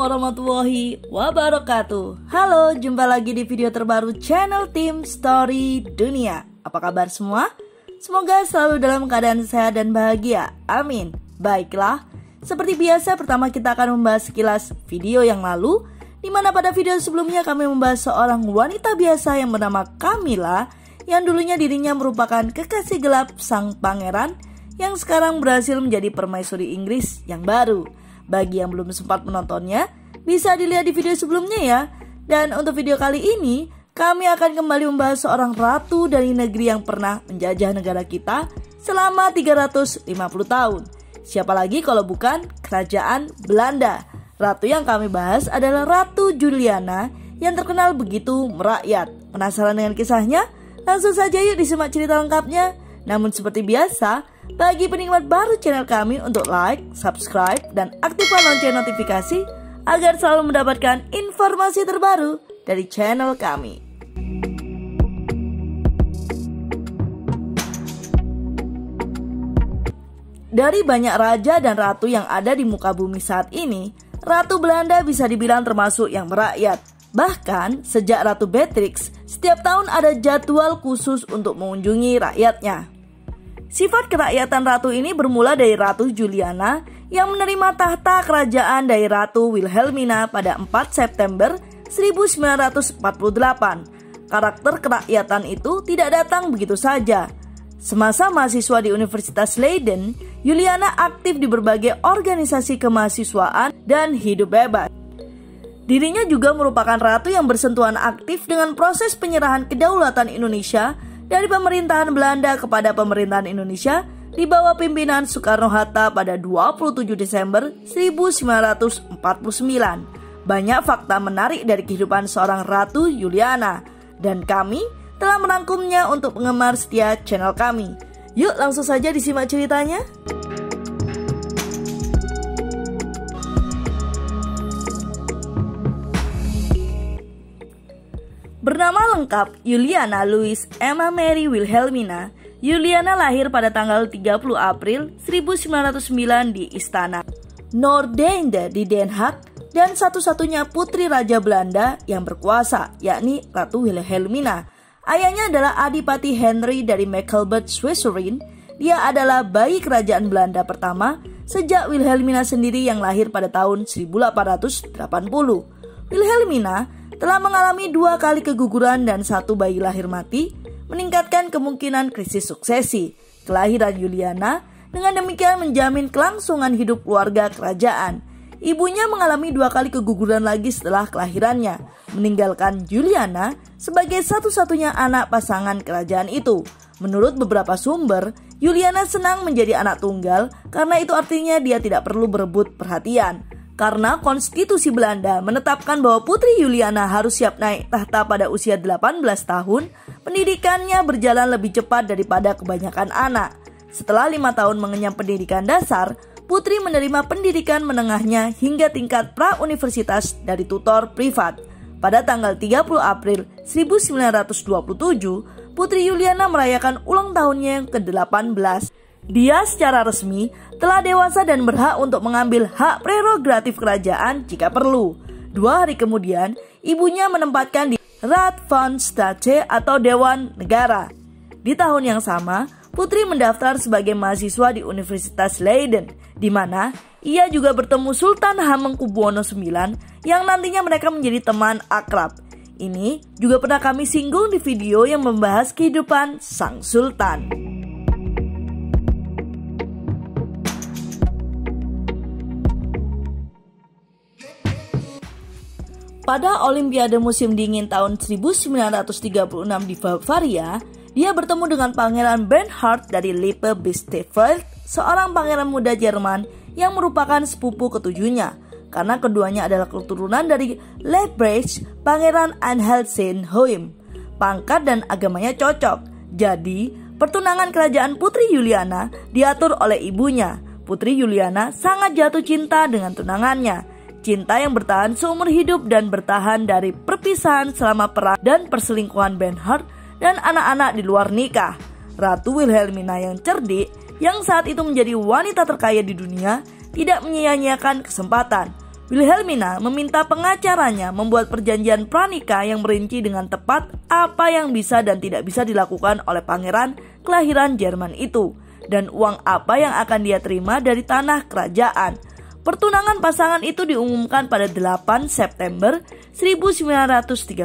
warahmatullahi wabarakatuh. Halo, jumpa lagi di video terbaru channel Tim Story Dunia. Apa kabar semua? Semoga selalu dalam keadaan sehat dan bahagia. Amin. Baiklah, seperti biasa pertama kita akan membahas sekilas video yang lalu, di mana pada video sebelumnya kami membahas seorang wanita biasa yang bernama Camilla, yang dulunya dirinya merupakan kekasih gelap sang pangeran, yang sekarang berhasil menjadi permaisuri Inggris yang baru. Bagi yang belum sempat menontonnya, bisa dilihat di video sebelumnya ya. Dan untuk video kali ini, kami akan kembali membahas seorang ratu dari negeri yang pernah menjajah negara kita selama 350 tahun. Siapa lagi kalau bukan Kerajaan Belanda. Ratu yang kami bahas adalah Ratu Juliana yang terkenal begitu merakyat. Penasaran dengan kisahnya? Langsung saja yuk disimak cerita lengkapnya. Namun seperti biasa, bagi penikmat baru channel kami untuk like, subscribe, dan aktifkan lonceng notifikasi agar selalu mendapatkan informasi terbaru dari channel kami. Dari banyak raja dan ratu yang ada di muka bumi saat ini, Ratu Belanda bisa dibilang termasuk yang merakyat. Bahkan sejak Ratu Beatrix, setiap tahun ada jadwal khusus untuk mengunjungi rakyatnya. Sifat kerakyatan ratu ini bermula dari Ratu Juliana yang menerima tahta kerajaan dari Ratu Wilhelmina pada 4 September 1948. Karakter kerakyatan itu tidak datang begitu saja. Semasa mahasiswa di Universitas Leiden, Juliana aktif di berbagai organisasi kemahasiswaan dan hidup bebas. Dirinya juga merupakan ratu yang bersentuhan aktif dengan proses penyerahan kedaulatan Indonesia dari pemerintahan Belanda kepada pemerintahan Indonesia di bawah pimpinan Soekarno-Hatta pada 27 Desember 1949. Banyak fakta menarik dari kehidupan seorang Ratu Juliana, dan kami telah merangkumnya untuk penggemar setia channel kami. Yuk langsung saja disimak ceritanya. Bernama lengkap Juliana Louise Emma Mary Wilhelmina, Juliana lahir pada tanggal 30 April 1909 di Istana Noordeinde di Den Haag, dan satu-satunya putri Raja Belanda yang berkuasa, yakni Ratu Wilhelmina. Ayahnya adalah Adipati Henry dari Mecklenburg Schwerin. Dia adalah bayi kerajaan Belanda pertama sejak Wilhelmina sendiri yang lahir pada tahun 1880. Wilhelmina telah mengalami 2 kali keguguran dan 1 bayi lahir mati, meningkatkan kemungkinan krisis suksesi. Kelahiran Juliana dengan demikian menjamin kelangsungan hidup keluarga kerajaan. Ibunya mengalami 2 kali keguguran lagi setelah kelahirannya, meninggalkan Juliana sebagai satu-satunya anak pasangan kerajaan itu. Menurut beberapa sumber, Juliana senang menjadi anak tunggal karena itu artinya dia tidak perlu berebut perhatian. Karena konstitusi Belanda menetapkan bahwa Putri Juliana harus siap naik tahta pada usia 18 tahun, pendidikannya berjalan lebih cepat daripada kebanyakan anak. Setelah 5 tahun mengenyam pendidikan dasar, Putri menerima pendidikan menengahnya hingga tingkat pra-universitas dari tutor privat. Pada tanggal 30 April 1927, Putri Juliana merayakan ulang tahunnya yang ke-18. Dia secara resmi telah dewasa dan berhak untuk mengambil hak prerogatif kerajaan jika perlu. 2 hari kemudian, ibunya menempatkan di Raad van State atau Dewan Negara. Di tahun yang sama, Putri mendaftar sebagai mahasiswa di Universitas Leiden, di mana ia juga bertemu Sultan Hamengkubuwono IX yang nantinya mereka menjadi teman akrab. Ini juga pernah kami singgung di video yang membahas kehidupan sang sultan. Pada Olimpiade musim dingin tahun 1936 di Bavaria, dia bertemu dengan Pangeran Bernhard dari Lippe-Bielefeld, seorang pangeran muda Jerman yang merupakan sepupu ketujuhnya, karena keduanya adalah keturunan dari Leibrecht, Pangeran Anhalt-Zehnhoim. Pangkat dan agamanya cocok, jadi pertunangan kerajaan Putri Juliana diatur oleh ibunya. Putri Juliana sangat jatuh cinta dengan tunangannya. Cinta yang bertahan seumur hidup dan bertahan dari perpisahan selama perang dan perselingkuhan Bernhard dan anak-anak di luar nikah. Ratu Wilhelmina yang cerdik, yang saat itu menjadi wanita terkaya di dunia, tidak menyia-nyiakan kesempatan. Wilhelmina meminta pengacaranya membuat perjanjian pranikah yang merinci dengan tepat apa yang bisa dan tidak bisa dilakukan oleh pangeran kelahiran Jerman itu dan uang apa yang akan dia terima dari tanah kerajaan. Pertunangan pasangan itu diumumkan pada 8 September 1936.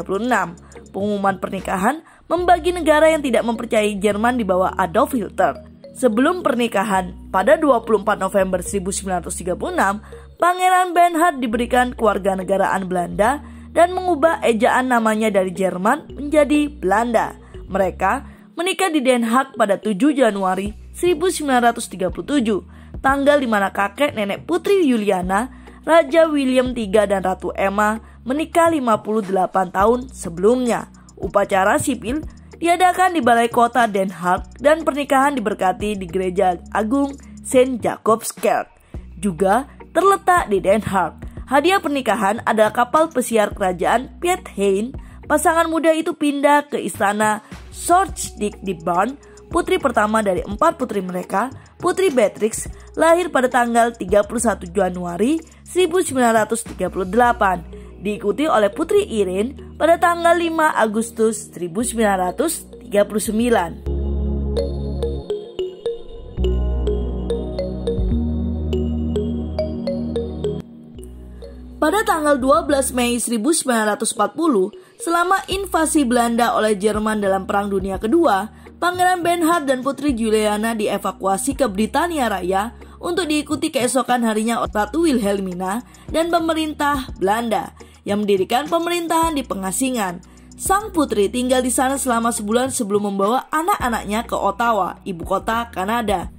Pengumuman pernikahan membagi negara yang tidak mempercayai Jerman di bawah Adolf Hitler. Sebelum pernikahan, pada 24 November 1936, Pangeran Bernhard diberikan kewarganegaraan Belanda dan mengubah ejaan namanya dari Jerman menjadi Belanda. Mereka menikah di Den Haag pada 7 Januari 1937, tanggal di mana kakek nenek Putri Juliana, Raja William III dan Ratu Emma menikah 58 tahun sebelumnya. Upacara sipil diadakan di Balai Kota Den Haag dan pernikahan diberkati di Gereja Agung Saint Jacobskerk, juga terletak di Den Haag. Hadiah pernikahan adalah kapal pesiar kerajaan Piet Hein. Pasangan muda itu pindah ke istana Sloterdijk di Bern. Putri pertama dari 4 putri mereka, Putri Beatrix, lahir pada tanggal 31 Januari 1938, diikuti oleh Putri Irene pada tanggal 5 Agustus 1939. Pada tanggal 12 Mei 1940, selama invasi Belanda oleh Jerman dalam Perang Dunia Kedua, Pangeran Bernhard dan Putri Juliana dievakuasi ke Britania Raya untuk diikuti keesokan harinya Ratu Wilhelmina dan pemerintah Belanda yang mendirikan pemerintahan di pengasingan. Sang putri tinggal di sana selama sebulan sebelum membawa anak-anaknya ke Ottawa, ibu kota Kanada,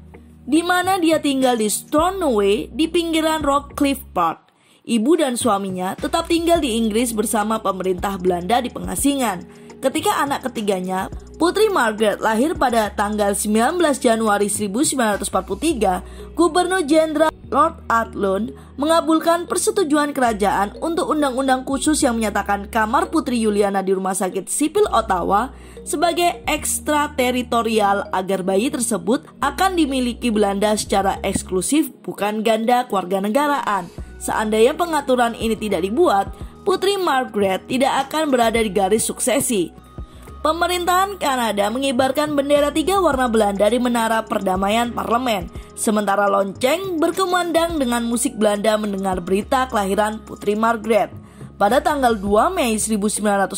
di mana dia tinggal di Stornoway di pinggiran Rockcliffe Park. Ibu dan suaminya tetap tinggal di Inggris bersama pemerintah Belanda di pengasingan. Ketika anak ketiganya, Putri Margaret, lahir pada tanggal 19 Januari 1943, Gubernur Jenderal Lord Athlone mengabulkan persetujuan kerajaan untuk undang-undang khusus yang menyatakan kamar Putri Juliana di Rumah Sakit Sipil Ottawa sebagai ekstrateritorial agar bayi tersebut akan dimiliki Belanda secara eksklusif, bukan ganda kewarganegaraan. Seandainya pengaturan ini tidak dibuat, Putri Margaret tidak akan berada di garis suksesi. Pemerintahan Kanada mengibarkan bendera 3 warna Belanda di menara perdamaian parlemen, sementara lonceng berkumandang dengan musik Belanda mendengar berita kelahiran Putri Margaret. Pada tanggal 2 Mei 1945,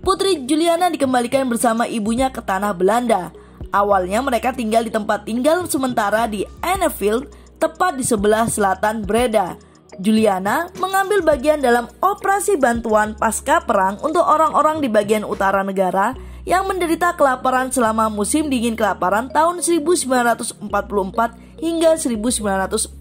Putri Juliana dikembalikan bersama ibunya ke tanah Belanda. Awalnya mereka tinggal di tempat tinggal sementara di Annefield, tepat di sebelah selatan Breda. Juliana mengambil bagian dalam operasi bantuan pasca perang untuk orang-orang di bagian utara negara yang menderita kelaparan selama musim dingin kelaparan tahun 1944 hingga 1945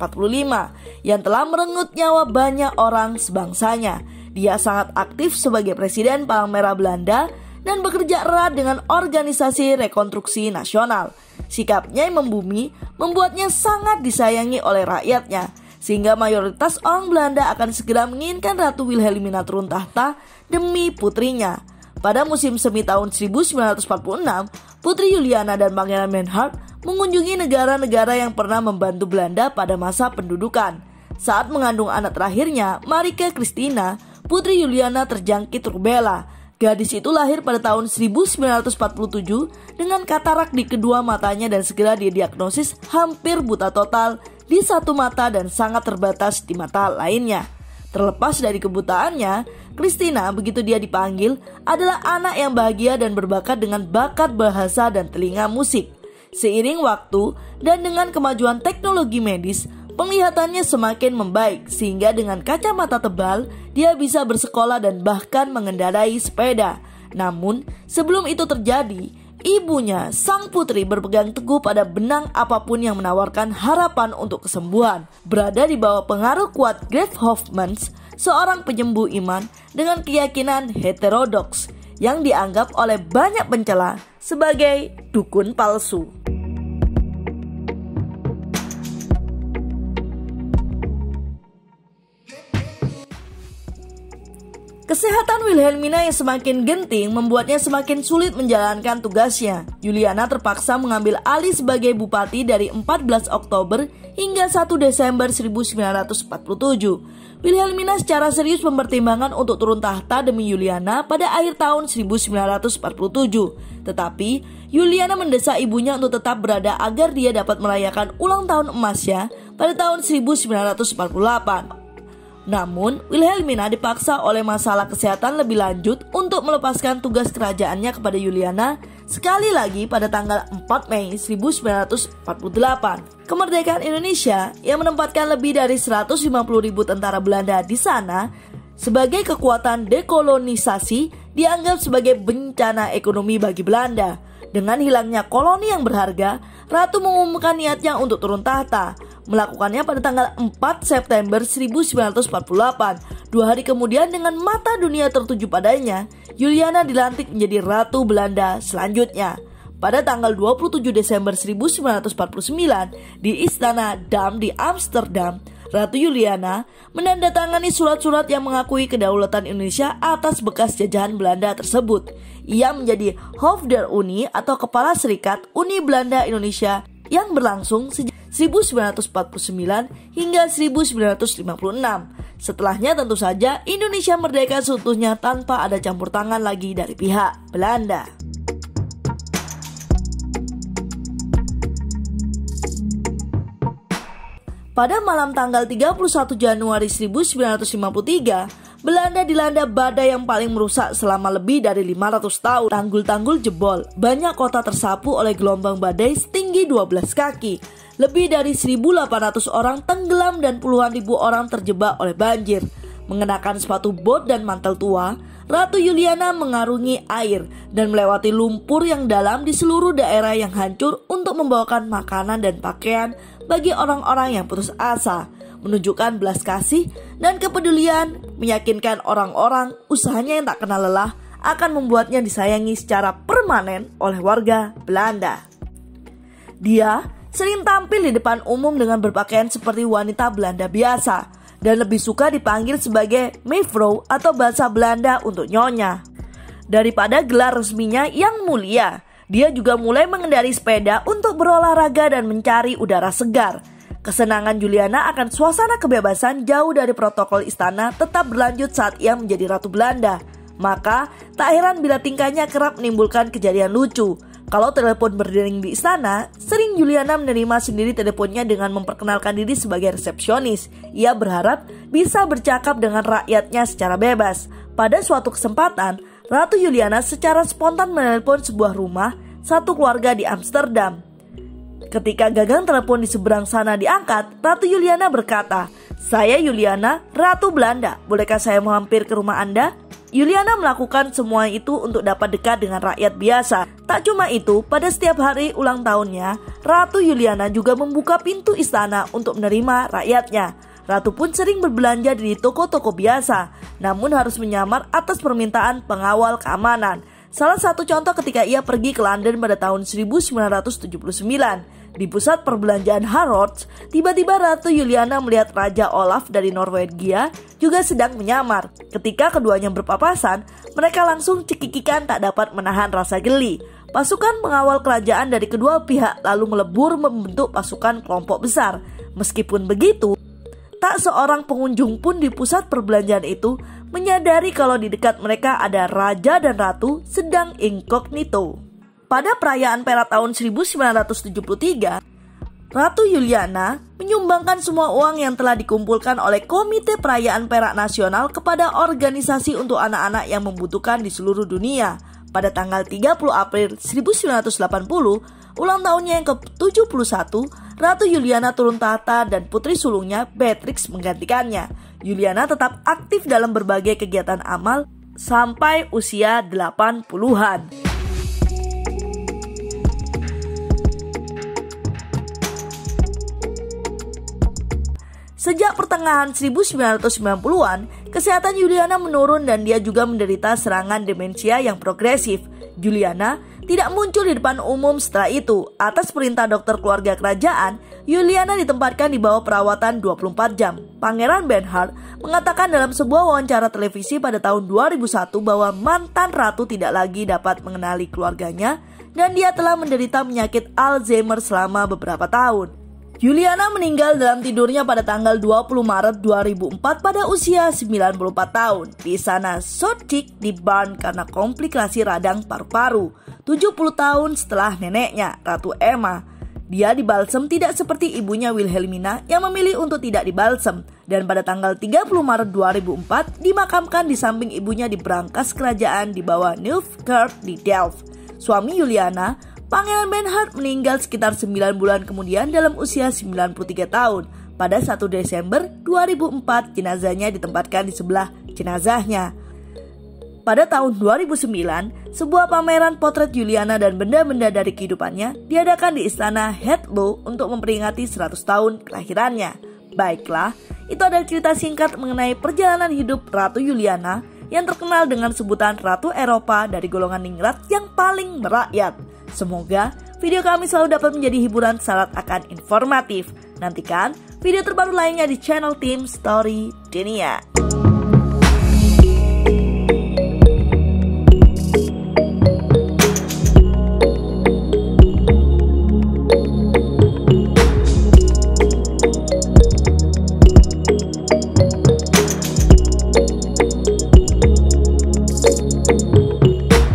yang telah merenggut nyawa banyak orang sebangsanya. Dia sangat aktif sebagai Presiden Palang Merah Belanda dan bekerja erat dengan organisasi rekonstruksi nasional. Sikapnya yang membumi membuatnya sangat disayangi oleh rakyatnya, sehingga mayoritas orang Belanda akan segera menginginkan Ratu Wilhelmina turun tahta demi putrinya. Pada musim semi tahun 1946, Putri Juliana dan Pangeran Bernhard mengunjungi negara-negara yang pernah membantu Belanda pada masa pendudukan. Saat mengandung anak terakhirnya, Marike Christina, Putri Juliana terjangkit rubella. Gadis itu lahir pada tahun 1947 dengan katarak di kedua matanya dan segera didiagnosis hampir buta total di satu mata dan sangat terbatas di mata lainnya. Terlepas dari kebutaannya, Christina begitu dia dipanggil adalah anak yang bahagia dan berbakat dengan bakat bahasa dan telinga musik. Seiring waktu dan dengan kemajuan teknologi medis, penglihatannya semakin membaik sehingga dengan kacamata tebal dia bisa bersekolah dan bahkan mengendarai sepeda. Namun sebelum itu terjadi, ibunya, sang putri, berpegang teguh pada benang apapun yang menawarkan harapan untuk kesembuhan. Berada di bawah pengaruh kuat Graf Hofmanns, seorang penyembuh iman dengan keyakinan heterodoks yang dianggap oleh banyak pencela sebagai dukun palsu. Kesehatan Wilhelmina yang semakin genting membuatnya semakin sulit menjalankan tugasnya. Juliana terpaksa mengambil alih sebagai bupati dari 14 Oktober hingga 1 Desember 1947. Wilhelmina secara serius mempertimbangkan untuk turun tahta demi Juliana pada akhir tahun 1947. Tetapi, Juliana mendesak ibunya untuk tetap berada agar dia dapat merayakan ulang tahun emasnya pada tahun 1948. Namun, Wilhelmina dipaksa oleh masalah kesehatan lebih lanjut untuk melepaskan tugas kerajaannya kepada Juliana sekali lagi pada tanggal 4 Mei 1948. Kemerdekaan Indonesia yang menempatkan lebih dari 150.000 tentara Belanda di sana sebagai kekuatan dekolonisasi dianggap sebagai bencana ekonomi bagi Belanda. Dengan hilangnya koloni yang berharga, Ratu mengumumkan niatnya untuk turun tahta. Melakukannya pada tanggal 4 September 1948. 2 hari kemudian dengan mata dunia tertuju padanya, Juliana dilantik menjadi Ratu Belanda selanjutnya. Pada tanggal 27 Desember 1949 di Istana Dam di Amsterdam, Ratu Juliana menandatangani surat-surat yang mengakui kedaulatan Indonesia atas bekas jajahan Belanda tersebut. Ia menjadi Hoofd der Unie atau Kepala Serikat Uni Belanda Indonesia yang berlangsung sejak 1949 hingga 1956. Setelahnya tentu saja Indonesia merdeka seutuhnya tanpa ada campur tangan lagi dari pihak Belanda. Pada malam tanggal 31 Januari 1953, Belanda dilanda badai yang paling merusak selama lebih dari 500 tahun. Tanggul-tanggul jebol, banyak kota tersapu oleh gelombang badai setinggi 12 kaki. Lebih dari 1.800 orang tenggelam dan puluhan ribu orang terjebak oleh banjir. Mengenakan sepatu bot dan mantel tua, Ratu Juliana mengarungi air dan melewati lumpur yang dalam di seluruh daerah yang hancur untuk membawakan makanan dan pakaian bagi orang-orang yang putus asa, menunjukkan belas kasih dan kepedulian, meyakinkan orang-orang usahanya yang tak kenal lelah akan membuatnya disayangi secara permanen oleh warga Belanda. Dia sering tampil di depan umum dengan berpakaian seperti wanita Belanda biasa dan lebih suka dipanggil sebagai mevrouw atau bahasa Belanda untuk nyonya. Daripada gelar resminya yang mulia, dia juga mulai mengendarai sepeda untuk berolahraga dan mencari udara segar. Kesenangan Juliana akan suasana kebebasan jauh dari protokol istana tetap berlanjut saat ia menjadi Ratu Belanda. Maka, tak heran bila tingkahnya kerap menimbulkan kejadian lucu. Kalau telepon berdering di istana, sering Juliana menerima sendiri teleponnya dengan memperkenalkan diri sebagai resepsionis. Ia berharap bisa bercakap dengan rakyatnya secara bebas. Pada suatu kesempatan, Ratu Juliana secara spontan menelepon sebuah rumah satu keluarga di Amsterdam. Ketika gagang telepon di seberang sana diangkat, Ratu Juliana berkata, "Saya Juliana, Ratu Belanda. Bolehkah saya mampir ke rumah Anda?" Juliana melakukan semua itu untuk dapat dekat dengan rakyat biasa. Tak cuma itu, pada setiap hari ulang tahunnya, Ratu Juliana juga membuka pintu istana untuk menerima rakyatnya. Ratu pun sering berbelanja di toko-toko biasa, namun harus menyamar atas permintaan pengawal keamanan. Salah satu contoh ketika ia pergi ke London pada tahun 1979. Di pusat perbelanjaan Harrods, tiba-tiba Ratu Juliana melihat Raja Olaf dari Norwegia juga sedang menyamar. Ketika keduanya berpapasan, mereka langsung cekikikan tak dapat menahan rasa geli. Pasukan pengawal kerajaan dari kedua pihak lalu melebur membentuk pasukan kelompok besar. Meskipun begitu, tak seorang pengunjung pun di pusat perbelanjaan itu menyadari kalau di dekat mereka ada raja dan ratu sedang incognito. Pada perayaan Perak tahun 1973, Ratu Juliana menyumbangkan semua uang yang telah dikumpulkan oleh Komite Perayaan Perak Nasional kepada organisasi untuk anak-anak yang membutuhkan di seluruh dunia. Pada tanggal 30 April 1980, ulang tahunnya yang ke-71, Ratu Juliana turun tahta dan putri sulungnya Beatrix menggantikannya. Juliana tetap aktif dalam berbagai kegiatan amal sampai usia 80-an. Sejak pertengahan 1990-an, kesehatan Juliana menurun dan dia juga menderita serangan demensia yang progresif. Juliana tidak muncul di depan umum setelah itu. Atas perintah dokter keluarga kerajaan, Juliana ditempatkan di bawah perawatan 24 jam. Pangeran Bernhard mengatakan dalam sebuah wawancara televisi pada tahun 2001 bahwa mantan ratu tidak lagi dapat mengenali keluarganya dan dia telah menderita penyakit Alzheimer selama beberapa tahun. Juliana meninggal dalam tidurnya pada tanggal 20 Maret 2004 pada usia 94 tahun. Di sana Sochik di-burn karena komplikasi radang paru-paru 70 tahun setelah neneknya, Ratu Emma. Dia dibalsem tidak seperti ibunya Wilhelmina yang memilih untuk tidak dibalsem. Dan pada tanggal 30 Maret 2004 dimakamkan di samping ibunya di brankas kerajaan di bawah Nieuwkerk di Delft. Suami Juliana, Pangeran Bernhard, meninggal sekitar 9 bulan kemudian dalam usia 93 tahun. Pada 1 Desember 2004 jenazahnya ditempatkan di sebelah jenazahnya. Pada tahun 2009, sebuah pameran potret Juliana dan benda-benda dari kehidupannya diadakan di Istana Heathrow untuk memperingati 100 tahun kelahirannya. Baiklah, itu adalah cerita singkat mengenai perjalanan hidup Ratu Juliana yang terkenal dengan sebutan Ratu Eropa dari golongan ningrat yang paling merakyat. Semoga video kami selalu dapat menjadi hiburan syarat akan informatif. Nantikan video terbaru lainnya di channel Tim Story Dunia.